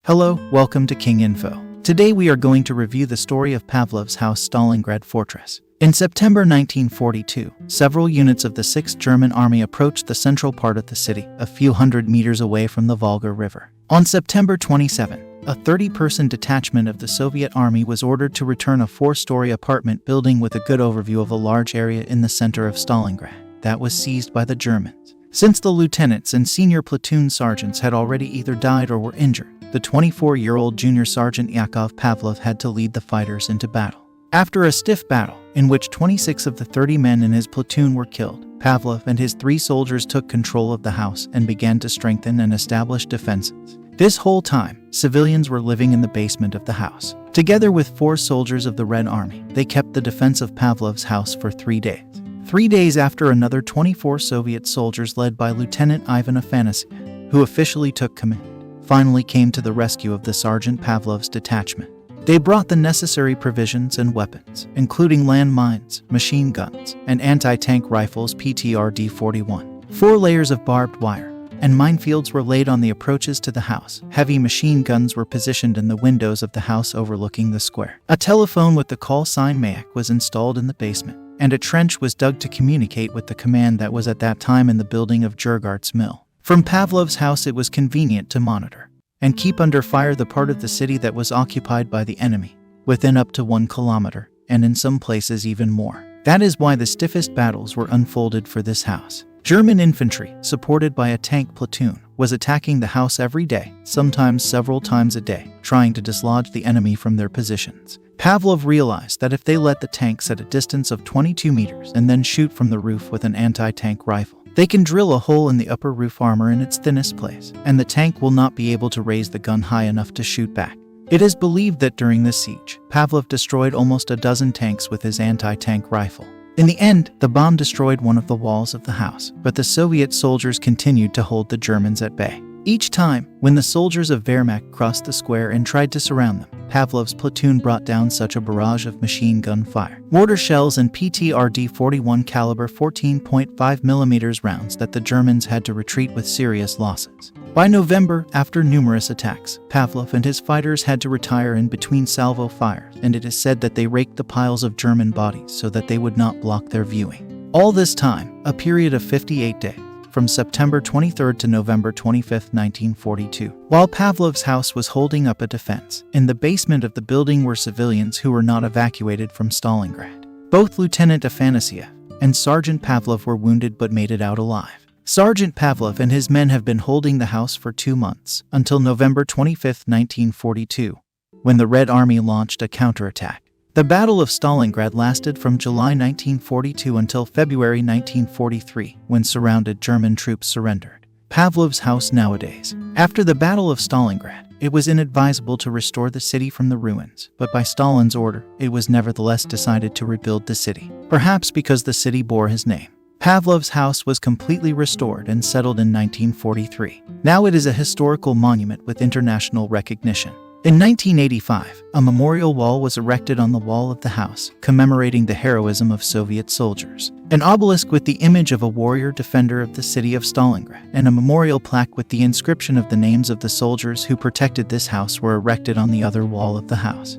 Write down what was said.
Hello, welcome to King Info. Today we are going to review the story of Pavlov's house Stalingrad fortress. In September 1942, several units of the 6th German Army approached the central part of the city, a few hundred meters away from the Volga River. On September 27, a 30-person detachment of the Soviet Army was ordered to return a 4-story apartment building with a good overview of a large area in the center of Stalingrad that was seized by the Germans. Since the lieutenants and senior platoon sergeants had already either died or were injured, the 24-year-old junior Sergeant Yakov Pavlov had to lead the fighters into battle. After a stiff battle, in which 26 of the 30 men in his platoon were killed, Pavlov and his 3 soldiers took control of the house and began to strengthen and establish defenses. This whole time, civilians were living in the basement of the house. Together with 4 soldiers of the Red Army, they kept the defense of Pavlov's house for 3 days. 3 days after, another 24 Soviet soldiers led by Lieutenant Ivan Afanasyev, who officially took command, finally came to the rescue of the Sergeant Pavlov's detachment. They brought the necessary provisions and weapons, including landmines, machine guns, and anti-tank rifles PTRD-41. 4 layers of barbed wire and minefields were laid on the approaches to the house. Heavy machine guns were positioned in the windows of the house overlooking the square. A telephone with the call sign Mayak was installed in the basement, and a trench was dug to communicate with the command that was at that time in the building of Jurgart's mill. From Pavlov's house it was convenient to monitor and keep under fire the part of the city that was occupied by the enemy, within up to 1 kilometer, and in some places even more. That is why the stiffest battles were unfolded for this house. German infantry, supported by a tank platoon, was attacking the house every day, sometimes several times a day, trying to dislodge the enemy from their positions. Pavlov realized that if they let the tanks at a distance of 22 meters and then shoot from the roof with an anti-tank rifle, they can drill a hole in the upper roof armor in its thinnest place, and the tank will not be able to raise the gun high enough to shoot back. It is believed that during this siege, Pavlov destroyed almost a dozen tanks with his anti-tank rifle. In the end, the bomb destroyed one of the walls of the house, but the Soviet soldiers continued to hold the Germans at bay. Each time, when the soldiers of Wehrmacht crossed the square and tried to surround them, Pavlov's platoon brought down such a barrage of machine gun fire, mortar shells and PTRD-41 caliber 14.5 mm rounds that the Germans had to retreat with serious losses. By November, after numerous attacks, Pavlov and his fighters had to retire in between salvo fires, and it is said that they raked the piles of German bodies so that they would not block their viewing. All this time, a period of 58 days, from September 23 to November 25, 1942. While Pavlov's house was holding up a defense, in the basement of the building were civilians who were not evacuated from Stalingrad. Both Lieutenant Afanasyev and Sergeant Pavlov were wounded but made it out alive. Sergeant Pavlov and his men have been holding the house for 2 months, until November 25, 1942, when the Red Army launched a counterattack. The Battle of Stalingrad lasted from July 1942 until February 1943, when surrounded German troops surrendered. Pavlov's house nowadays. After the Battle of Stalingrad, it was inadvisable to restore the city from the ruins, but by Stalin's order, it was nevertheless decided to rebuild the city, perhaps because the city bore his name. Pavlov's house was completely restored and settled in 1943. Now it is a historical monument with international recognition. In 1985, a memorial wall was erected on the wall of the house, commemorating the heroism of Soviet soldiers. An obelisk with the image of a warrior defender of the city of Stalingrad and a memorial plaque with the inscription of the names of the soldiers who protected this house were erected on the other wall of the house.